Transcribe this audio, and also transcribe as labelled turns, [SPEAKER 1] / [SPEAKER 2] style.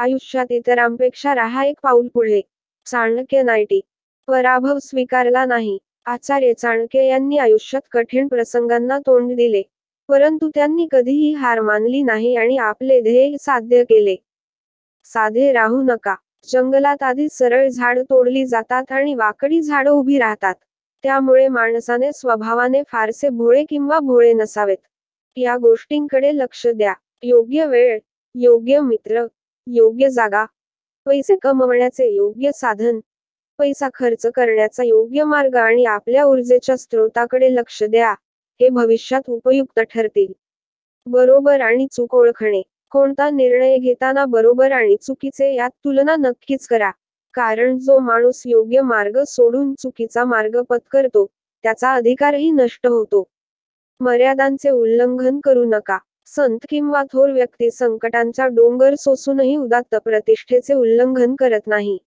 [SPEAKER 1] आयुष्यात इतरांपेक्षा राहा एक पाऊल पुढे. चाणक्य 90. पराभव स्वीकारला नाही. आचार्य चाणक्य यांनी आयुष्यात कठीण प्रसंगांना तोंड दिले. परंतु त्यांनी कधीही हार मानली नाही आणि आपले ध्येय साध्य केले. साधे राहू नका. जंगलात आधी सरळ झाड तोडली जातात आणि वाकडी झाडं उभी राहतात. त्यामुळे माणसाने स्वभावाने फारसे भोळे किंवा भोळे नसावेत. या गोष्टींकडे लक्ष द्या. योग्य वेळ, योग्य मित्र, योग्य जागा, पैसे कमवण्याचे योग्य साधन, पैसा खर्च करण्याचा योग्य मार्ग आणि आपल्या ऊर्जेच्या स्रोताकडे लक्ष द्या. हे भविष्यात उपयुक्त ठरतील. बरोबर आणि चूक ओळखणे. कोणता निर्णय घेताना बरोबर आणि चुकीचे यात तुलना नक्कीच करा. कारण जो माणूस योग्य मार्ग सोडून चुकीचा मार्ग पत्करतो, त्याचा अधिकारही नष्ट होतो. मर्यादांचे उल्लंघन करू नका. संत किंवा थोर व्यक्ती संकटांचा डोंगर सोसूनही उदात्त प्रतिष्ठेचे उल्लंघन करत नाही.